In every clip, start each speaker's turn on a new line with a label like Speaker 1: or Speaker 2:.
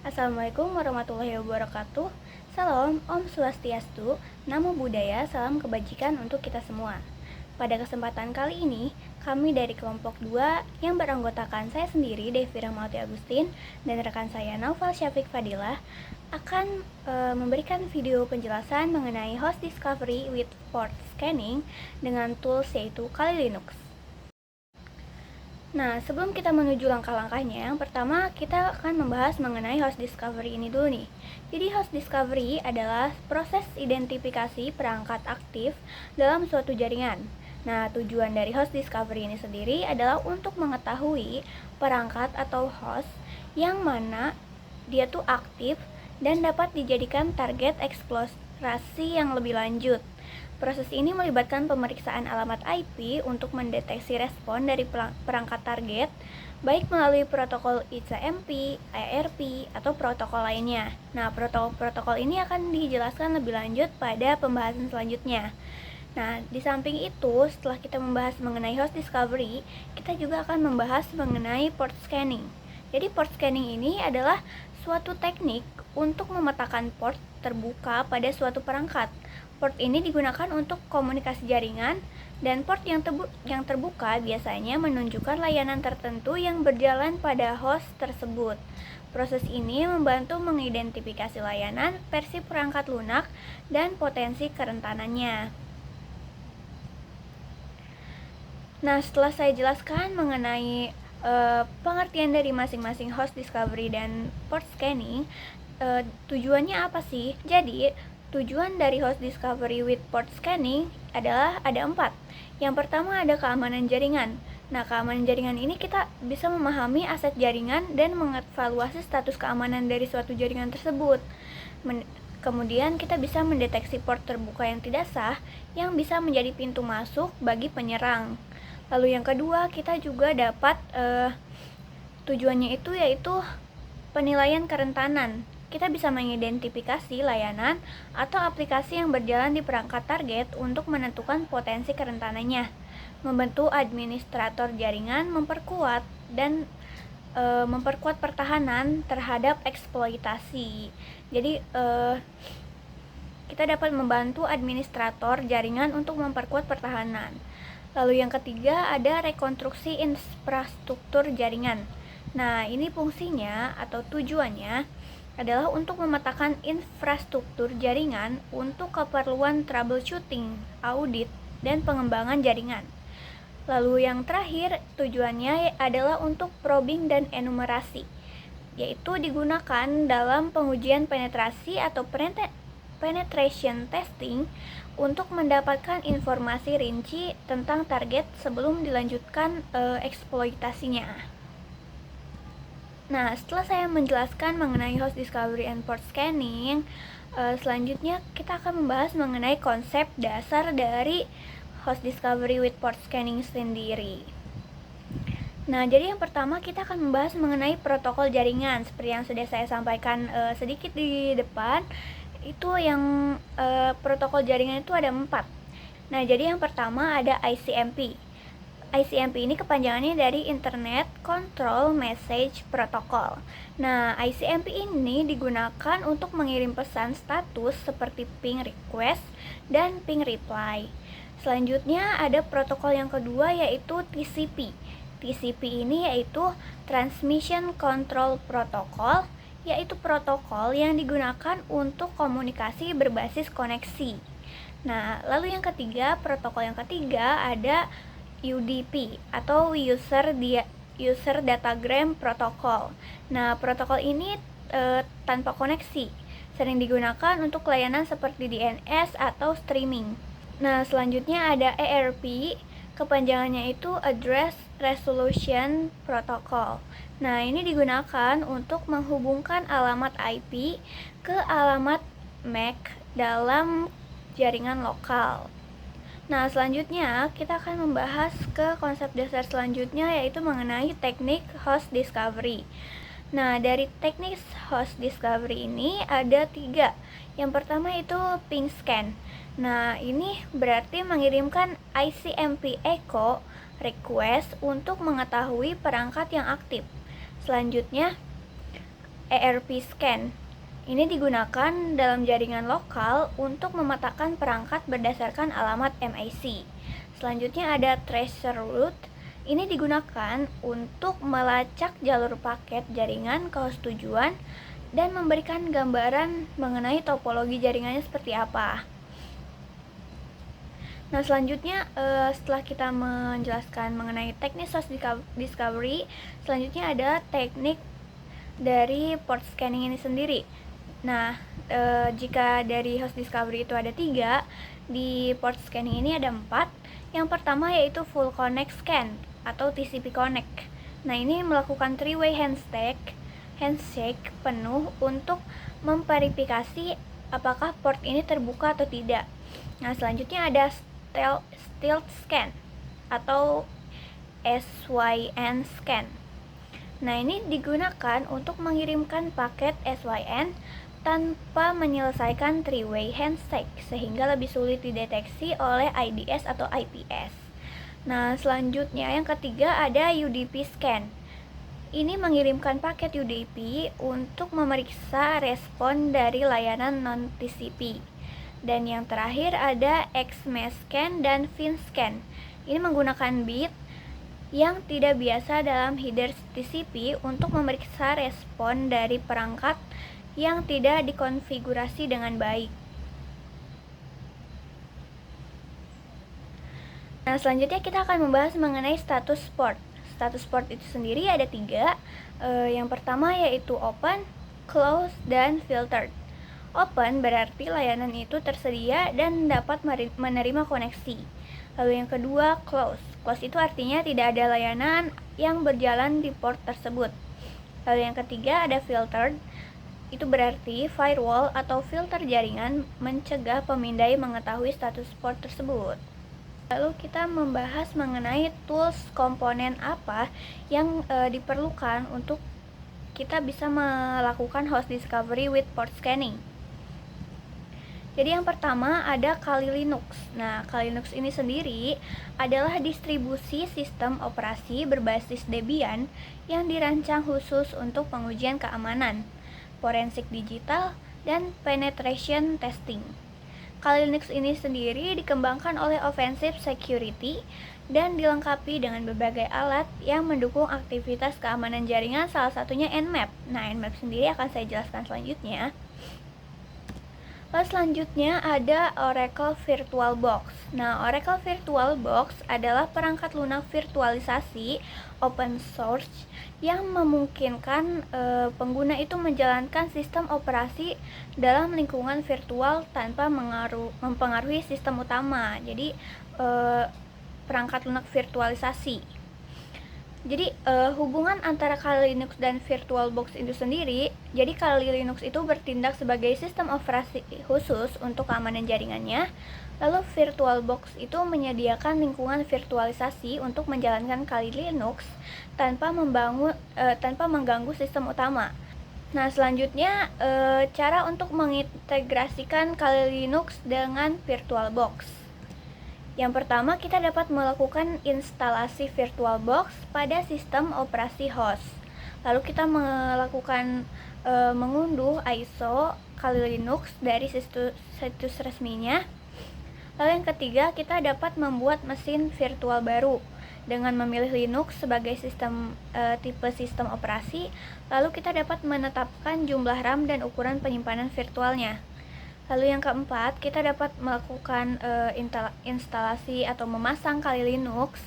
Speaker 1: Assalamualaikum warahmatullahi wabarakatuh. Salam, Om Swastiastu, Namo Buddhaya, salam kebajikan untuk kita semua. Pada kesempatan kali ini, kami dari kelompok 2 yang beranggotakan saya sendiri, Devi Rahmawati Agustin, dan rekan saya Naufal Syafiq Fadilah akan memberikan video penjelasan mengenai host discovery with port scanning dengan tools yaitu Kali Linux. Nah, sebelum kita menuju langkah-langkahnya, yang pertama kita akan membahas mengenai host discovery ini dulu nih. Jadi host discovery adalah proses identifikasi perangkat aktif dalam suatu jaringan. Nah, tujuan dari host discovery ini sendiri adalah untuk mengetahui perangkat atau host yang mana dia tuh aktif dan dapat dijadikan target eksplorasi yang lebih lanjut. Proses ini melibatkan pemeriksaan alamat IP untuk mendeteksi respon dari perangkat target, baik melalui protokol ICMP, ARP, atau protokol lainnya. Nah, protokol ini akan dijelaskan lebih lanjut pada pembahasan selanjutnya. Nah, di samping itu, setelah kita membahas mengenai host discovery, kita juga akan membahas mengenai port scanning. Jadi, port scanning ini adalah suatu teknik untuk memetakan port terbuka pada suatu perangkat. Port ini digunakan untuk komunikasi jaringan, dan port yang terbuka biasanya menunjukkan layanan tertentu yang berjalan pada host tersebut. Proses ini membantu mengidentifikasi layanan, versi perangkat lunak, dan potensi kerentanannya. Nah, setelah saya jelaskan mengenai pengertian dari masing-masing host discovery dan port scanning, tujuannya apa sih? Jadi, tujuan dari host discovery with port scanning adalah ada 4. Yang pertama ada keamanan jaringan. Nah, keamanan jaringan ini kita bisa memahami aset jaringan dan mengevaluasi status keamanan dari suatu jaringan tersebut. Kemudian kita bisa mendeteksi port terbuka yang tidak sah yang bisa menjadi pintu masuk bagi penyerang. Lalu yang kedua, kita juga dapat tujuannya itu yaitu penilaian kerentanan. Kita bisa mengidentifikasi layanan atau aplikasi yang berjalan di perangkat target untuk menentukan potensi kerentanannya. Membantu administrator jaringan memperkuat pertahanan terhadap eksploitasi. Jadi kita dapat membantu administrator jaringan untuk memperkuat pertahanan. Lalu yang ketiga ada rekonstruksi infrastruktur jaringan. Nah, ini fungsinya atau tujuannya adalah untuk memetakan infrastruktur jaringan untuk keperluan troubleshooting, audit, dan pengembangan jaringan. Lalu yang terakhir, tujuannya adalah untuk probing dan enumerasi, yaitu digunakan dalam pengujian penetrasi atau penetration testing untuk mendapatkan informasi rinci tentang target sebelum dilanjutkan eksploitasinya. Nah, setelah saya menjelaskan mengenai host discovery and port scanning, selanjutnya kita akan membahas mengenai konsep dasar dari host discovery with port scanning sendiri. Nah, jadi yang pertama kita akan membahas mengenai protokol jaringan. Seperti yang sudah saya sampaikan sedikit di depan, itu yang protokol jaringan itu ada 4. Nah, jadi yang pertama ada ICMP. ICMP ini kepanjangannya dari Internet Control Message Protocol. Nah, ICMP ini digunakan untuk mengirim pesan status seperti ping request dan ping reply. Selanjutnya ada protokol yang kedua yaitu TCP. TCP ini yaitu Transmission Control Protocol, yaitu protokol yang digunakan untuk komunikasi berbasis koneksi. Nah, lalu yang ketiga, protokol yang ketiga ada UDP atau User Datagram Protocol. Nah, protokol ini tanpa koneksi, sering digunakan untuk layanan seperti DNS atau streaming. Nah, selanjutnya ada ARP, kepanjangannya itu Address Resolution Protocol. Nah, ini digunakan untuk menghubungkan alamat IP ke alamat MAC dalam jaringan lokal. Nah, selanjutnya kita akan membahas ke konsep dasar selanjutnya yaitu mengenai teknik host discovery. Nah, dari teknik host discovery ini ada 3. Yang pertama itu ping scan. Nah, ini berarti mengirimkan ICMP echo request untuk mengetahui perangkat yang aktif. Selanjutnya ERP scan. Ini digunakan dalam jaringan lokal untuk memetakan perangkat berdasarkan alamat MAC. Selanjutnya ada tracer route. Ini digunakan untuk melacak jalur paket jaringan ke host tujuan dan memberikan gambaran mengenai topologi jaringannya seperti apa. Nah, selanjutnya setelah kita menjelaskan mengenai teknik host discovery, selanjutnya ada teknik dari port scanning ini sendiri. Nah, jika dari host discovery itu ada 3, di port scanning ini ada 4. Yang pertama yaitu full connect scan atau TCP connect. Nah, ini melakukan three-way handshake penuh untuk memverifikasi apakah port ini terbuka atau tidak. Nah, selanjutnya ada stealth scan atau SYN scan. Nah, ini digunakan untuk mengirimkan paket SYN tanpa menyelesaikan three-way handshake sehingga lebih sulit dideteksi oleh IDS atau IPS. Nah, selanjutnya yang ketiga ada UDP scan. Ini mengirimkan paket UDP untuk memeriksa respon dari layanan non-TCP. Dan yang terakhir ada XMES scan dan FIN scan. Ini menggunakan bit yang tidak biasa dalam header TCP untuk memeriksa respon dari perangkat yang tidak dikonfigurasi dengan baik. Nah, selanjutnya kita akan membahas mengenai status port. Status port itu sendiri ada 3. Yang pertama yaitu open, closed, dan filtered. Open berarti layanan itu tersedia dan dapat menerima koneksi. Lalu yang kedua, closed. Closed itu artinya tidak ada layanan yang berjalan di port tersebut. Lalu yang ketiga ada filtered. Itu berarti firewall atau filter jaringan mencegah pemindai mengetahui status port tersebut. Lalu kita membahas mengenai tools komponen apa yang diperlukan untuk kita bisa melakukan host discovery with port scanning. Jadi yang pertama ada Kali Linux. Nah, Kali Linux ini sendiri adalah distribusi sistem operasi berbasis Debian yang dirancang khusus untuk pengujian keamanan, forensik digital, dan penetration testing. Kali Linux ini sendiri dikembangkan oleh Offensive Security dan dilengkapi dengan berbagai alat yang mendukung aktivitas keamanan jaringan, salah satunya Nmap. Nah, Nmap sendiri akan saya jelaskan selanjutnya. Lalu selanjutnya ada Oracle VirtualBox. Nah, Oracle VirtualBox adalah perangkat lunak virtualisasi open source yang memungkinkan pengguna itu menjalankan sistem operasi dalam lingkungan virtual tanpa mempengaruhi sistem utama. Jadi perangkat lunak virtualisasi. Jadi hubungan antara Kali Linux dan VirtualBox itu sendiri, jadi Kali Linux itu bertindak sebagai sistem operasi khusus untuk keamanan jaringannya. Lalu VirtualBox itu menyediakan lingkungan virtualisasi untuk menjalankan Kali Linux tanpa mengganggu sistem utama. Nah, selanjutnya cara untuk mengintegrasikan Kali Linux dengan VirtualBox. Yang pertama, kita dapat melakukan instalasi VirtualBox pada sistem operasi host. Lalu kita melakukan mengunduh ISO Kali Linux dari situs resminya. Lalu yang ketiga, kita dapat membuat mesin virtual baru dengan memilih Linux sebagai tipe sistem operasi. Lalu kita dapat menetapkan jumlah RAM dan ukuran penyimpanan virtualnya. Lalu yang keempat, kita dapat melakukan instalasi atau memasang Kali Linux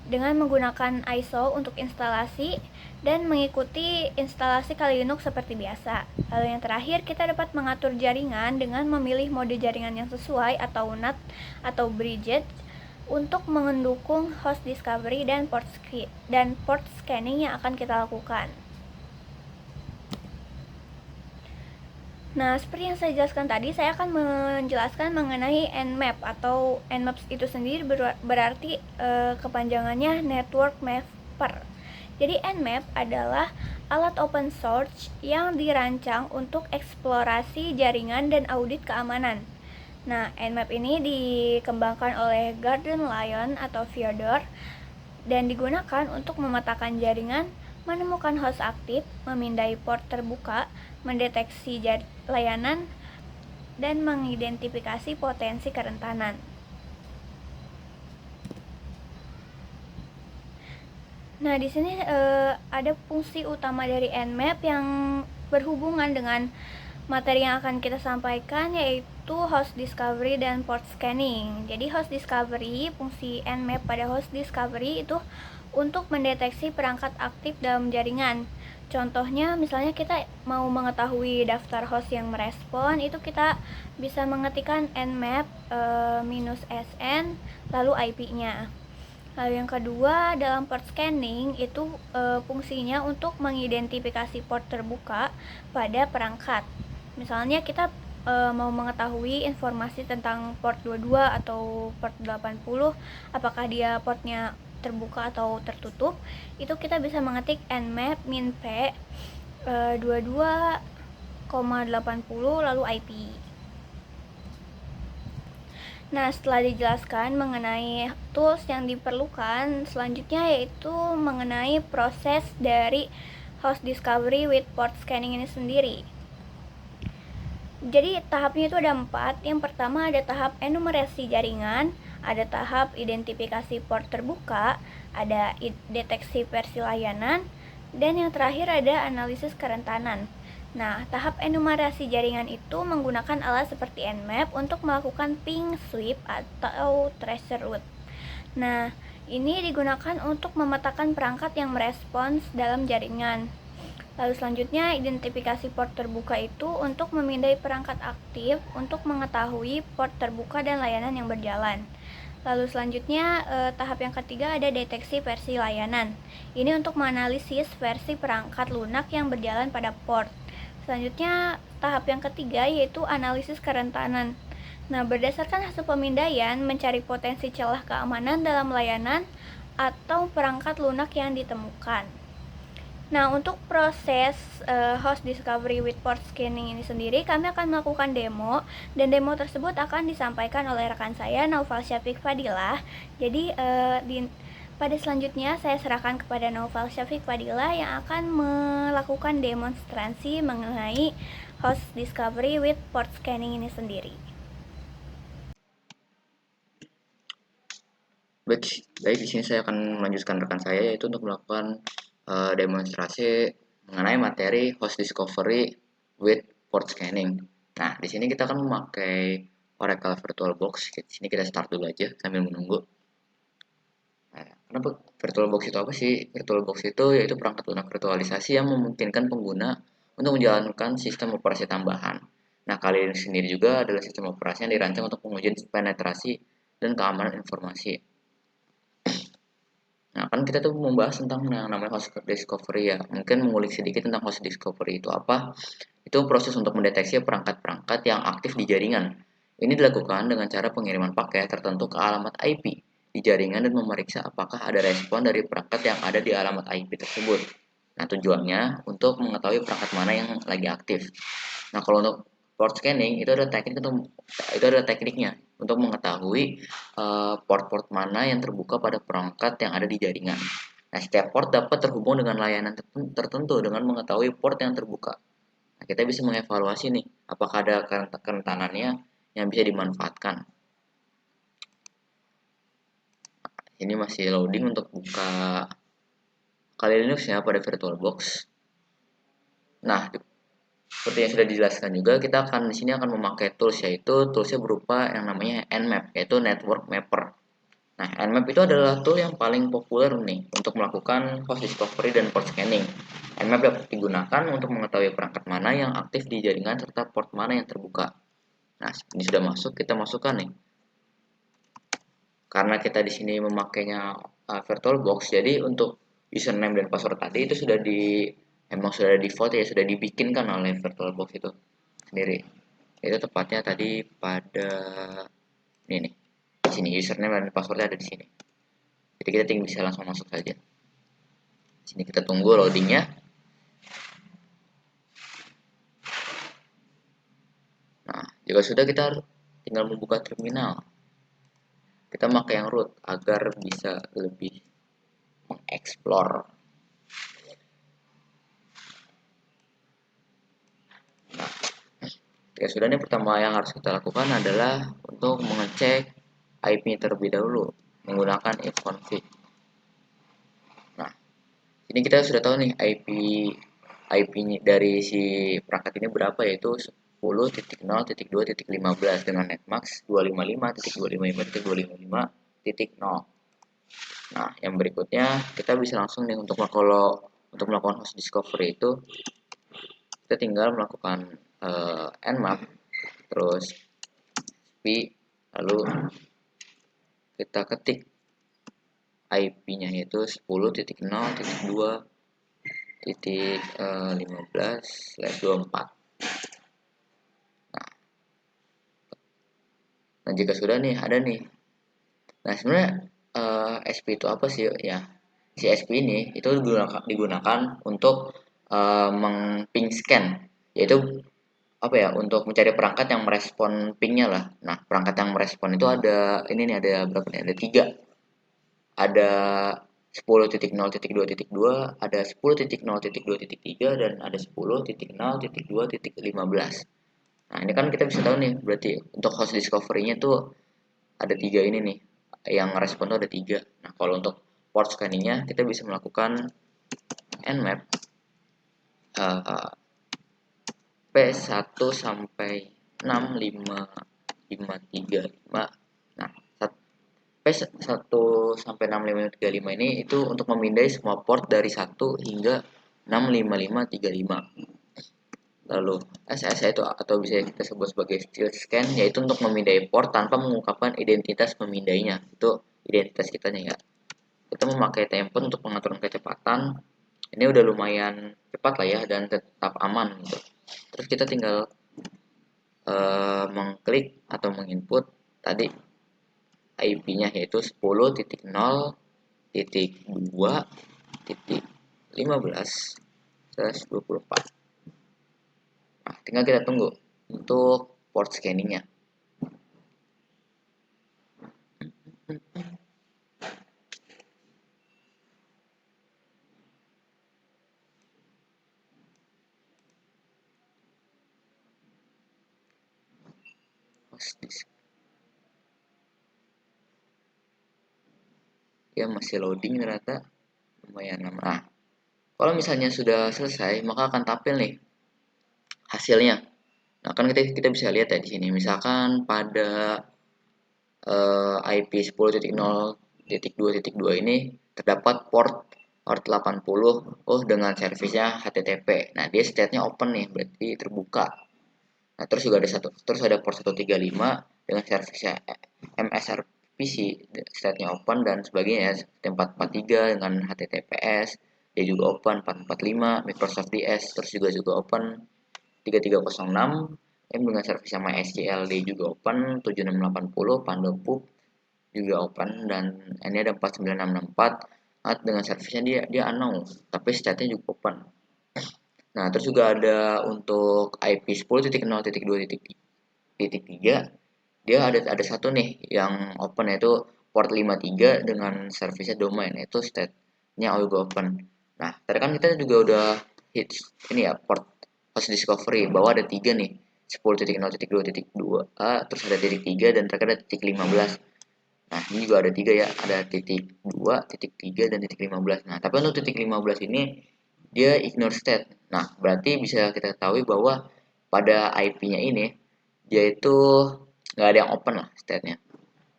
Speaker 1: dengan menggunakan ISO untuk instalasi dan mengikuti instalasi Kali Linux seperti biasa. Lalu yang terakhir, kita dapat mengatur jaringan dengan memilih mode jaringan yang sesuai atau NAT atau bridge untuk mendukung host discovery dan port scanning yang akan kita lakukan. Nah, seperti yang saya jelaskan tadi, saya akan menjelaskan mengenai Nmap atau Nmap itu sendiri berarti kepanjangannya Network Mapper. Jadi Nmap adalah alat open source yang dirancang untuk eksplorasi jaringan dan audit keamanan. Nah, Nmap ini dikembangkan oleh Golden Lion atau Fyodor dan digunakan untuk memetakan jaringan, menemukan host aktif, memindai port terbuka, mendeteksi layanan, dan mengidentifikasi potensi kerentanan. Nah, di sini ada fungsi utama dari Nmap yang berhubungan dengan materi yang akan kita sampaikan, yaitu host discovery dan port scanning. Jadi host discovery, fungsi Nmap pada host discovery itu untuk mendeteksi perangkat aktif dalam jaringan. Contohnya, misalnya kita mau mengetahui daftar host yang merespon, itu kita bisa mengetikkan nmap -sn lalu IP-nya. Lalu yang kedua, dalam port scanning itu fungsinya untuk mengidentifikasi port terbuka pada perangkat. Misalnya kita mau mengetahui informasi tentang port 22 atau port 80, apakah dia portnya terbuka atau tertutup, itu kita bisa mengetik nmap -p 22,80 lalu IP. Nah, setelah dijelaskan mengenai tools yang diperlukan, selanjutnya yaitu mengenai proses dari host discovery with port scanning ini sendiri. Jadi tahapnya itu ada 4. Yang pertama ada tahap enumerasi jaringan, ada tahap identifikasi port terbuka, ada deteksi versi layanan, dan yang terakhir ada analisis kerentanan. Nah, tahap enumerasi jaringan itu menggunakan alat seperti Nmap untuk melakukan ping sweep atau tracer route. Nah, ini digunakan untuk memetakan perangkat yang merespons dalam jaringan. Lalu selanjutnya, identifikasi port terbuka itu untuk memindai perangkat aktif untuk mengetahui port terbuka dan layanan yang berjalan. Lalu selanjutnya, tahap yang ketiga ada deteksi versi layanan. Ini untuk menganalisis versi perangkat lunak yang berjalan pada port. Selanjutnya, tahap yang ketiga yaitu analisis kerentanan. Nah, berdasarkan hasil pemindaian, mencari potensi celah keamanan dalam layanan atau perangkat lunak yang ditemukan. Nah, untuk proses host discovery with port scanning ini sendiri, kami akan melakukan demo, dan demo tersebut akan disampaikan oleh rekan saya, Naufal Syafiq Fadilah. Jadi, pada selanjutnya saya serahkan kepada Naufal Syafiq Fadilah yang akan melakukan demonstrasi mengenai host discovery with port scanning ini sendiri.
Speaker 2: Baik, di sini saya akan melanjutkan rekan saya, yaitu untuk melakukan demonstrasi mengenai materi host discovery with port scanning. Nah, di sini kita akan memakai Oracle VirtualBox. Di sini kita start dulu aja sambil menunggu. Nah, kenapa VirtualBox itu apa sih? VirtualBox itu yaitu perangkat lunak virtualisasi yang memungkinkan pengguna untuk menjalankan sistem operasi tambahan. Nah, kali ini sendiri juga adalah sistem operasi yang dirancang untuk pengujian penetrasi dan keamanan informasi. Nah, kan kita tuh membahas tentang yang namanya host discovery ya. Mungkin mengulik sedikit tentang host discovery itu apa. Itu proses untuk mendeteksi perangkat-perangkat yang aktif di jaringan. Ini dilakukan dengan cara pengiriman paket tertentu ke alamat IP di jaringan dan memeriksa apakah ada respon dari perangkat yang ada di alamat IP tersebut. Nah, tujuannya untuk mengetahui perangkat mana yang lagi aktif. Nah, kalau untuk port scanning itu adalah tekniknya untuk mengetahui port-port mana yang terbuka pada perangkat yang ada di jaringan. Nah, setiap port dapat terhubung dengan layanan tertentu dengan mengetahui port yang terbuka. Nah, kita bisa mengevaluasi nih, apakah ada kerentanannya yang bisa dimanfaatkan. Ini masih loading untuk buka Kali Linux-nya pada VirtualBox. Nah, seperti yang sudah dijelaskan juga, kita akan di sini akan memakai tools, yaitu toolsnya berupa yang namanya Nmap, yaitu Network Mapper. Nah, Nmap itu adalah tool yang paling populer nih untuk melakukan host discovery dan port scanning. Nmap dapat digunakan untuk mengetahui perangkat mana yang aktif di jaringan serta port mana yang terbuka. Nah, ini sudah masuk, kita masukkan nih. Karena kita di sini memakainya VirtualBox, jadi untuk username dan password tadi itu emang sudah default ya, sudah dibikinkan oleh VirtualBox itu sendiri. Itu tepatnya tadi pada ini nih, di sini username dan passwordnya ada di sini. Jadi kita tinggal bisa langsung masuk saja. Di sini kita tunggu loadingnya. Nah, jika sudah kita tinggal membuka terminal. Kita pakai yang root agar bisa lebih mengeksplor. Ya sudah nih, pertama yang harus kita lakukan adalah untuk mengecek IP terlebih dahulu menggunakan ifconfig. Nah, ini kita sudah tahu nih IP dari si perangkat ini berapa, yaitu 10.0.2.15 dengan netmax 255.255.255.0. Nah, yang berikutnya kita bisa langsung nih kalau untuk melakukan host discovery itu kita tinggal melakukan nmap terus p, lalu kita ketik IP-nya yaitu 10.0.2.15/24. Nah, jika sudah nih ada nih. Nah, sebenarnya SP itu apa sih ya? Si SP ini itu digunakan untuk meng-ping scan, yaitu apa ya, untuk mencari perangkat yang merespon pingnya lah. Nah, perangkat yang merespon itu ada ini nih, ada berapa nih? Ada tiga. Ada 10.0.2.2, ada 10.0.2.3, dan ada 10.0.2.15. Nah, ini kan kita bisa tahu nih, berarti untuk host discovery-nya tuh ada tiga ini nih, yang respon tuh ada tiga. Nah, kalau untuk port scanning-nya kita bisa melakukan nmap P1 sampai 65535. Nah, P1 sampai 65535 ini itu untuk memindai semua port dari 1 hingga 65535. Lalu SSH itu atau bisa kita sebut sebagai field scan, yaitu untuk memindai port tanpa mengungkapkan identitas pemindainya. Itu identitas kitanya ya. Kita memakai template untuk pengaturan kecepatan. Ini udah lumayan cepat lah ya, dan tetap aman gitu. Terus kita tinggal mengklik atau menginput tadi IP-nya, yaitu 10.0.2.15/24. Nah, tinggal kita tunggu untuk port scanningnya. Ya, masih loading ternyata, lumayan lama. Nah, kalau misalnya sudah selesai, maka akan tampil nih hasilnya. Nah, kan kita bisa lihat ya di sini. Misalkan pada IP 10.0.2.2 ini terdapat port 80 dengan servisnya HTTP. Nah, dia state-nya open nih, berarti terbuka. Nah, terus juga ada port 135 dengan servisnya MSRPC, state-nya open dan sebagainya ya, seperti 443 dengan HTTPS, dia juga open, 445 Microsoft DS, terus juga open 3306 dengan servisnya MySQL, dia juga open, 7680 PandaPub juga open, dan ini ada 49664 dengan servisnya dia unknown, tapi state-nya juga open. Nah, terus juga ada untuk IP 10.0.2.3, dia ada satu nih yang open, yaitu port 53 dengan servisnya domain, itu state-nya juga open. Nah, tadi kan kita juga udah hits ini ya, port host discovery bahwa ada tiga nih, 10.0.2.2, terus ada titik 3, dan terakhir ada titik 15. Nah, ini juga ada tiga ya, ada titik 2, titik 3, dan titik 15. Nah, tapi untuk titik 15 ini dia ignore state. Nah, berarti bisa kita ketahui bahwa pada IP-nya ini dia itu nggak ada yang open lah state-nya,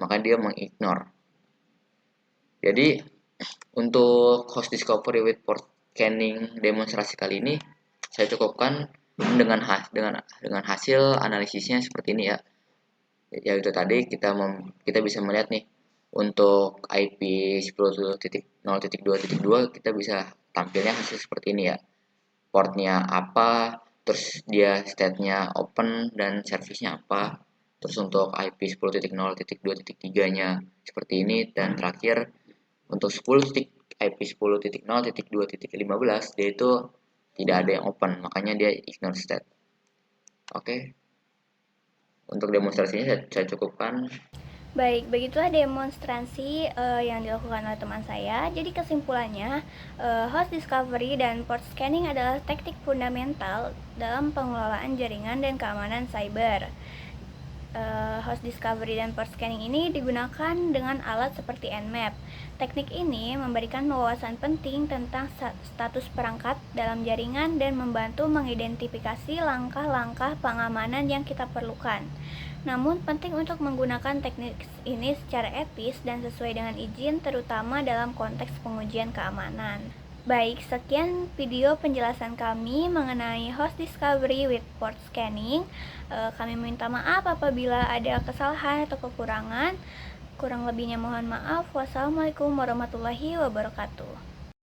Speaker 2: maka dia mengignore. Jadi untuk host discovery with port scanning demonstrasi kali ini saya cukupkan dengan hasil analisisnya seperti ini ya. Yaitu tadi kita bisa melihat nih, untuk IP 10.0.2.2 kita bisa tampilnya hasil seperti ini ya. Portnya apa, terus dia state-nya open dan servisnya apa, terus untuk IP 10.0.2.3 nya seperti ini, dan terakhir untuk IP 10.0.2.15 dia itu tidak ada yang open, makanya dia ignore state. Oke, untuk demonstrasinya saya cukupkan.
Speaker 1: Baik, begitulah demonstrasi yang dilakukan oleh teman saya. Jadi kesimpulannya, host discovery dan port scanning adalah teknik fundamental dalam pengelolaan jaringan dan keamanan cyber. Host discovery dan port scanning ini digunakan dengan alat seperti Nmap. Teknik ini memberikan wawasan penting tentang status perangkat dalam jaringan dan membantu mengidentifikasi langkah-langkah pengamanan yang kita perlukan. Namun penting untuk menggunakan teknik ini secara etis dan sesuai dengan izin, terutama dalam konteks pengujian keamanan. Baik, sekian video penjelasan kami mengenai host discovery with port scanning. Kami minta maaf apabila ada kesalahan atau kekurangan. Kurang lebihnya mohon maaf. Wassalamualaikum warahmatullahi wabarakatuh.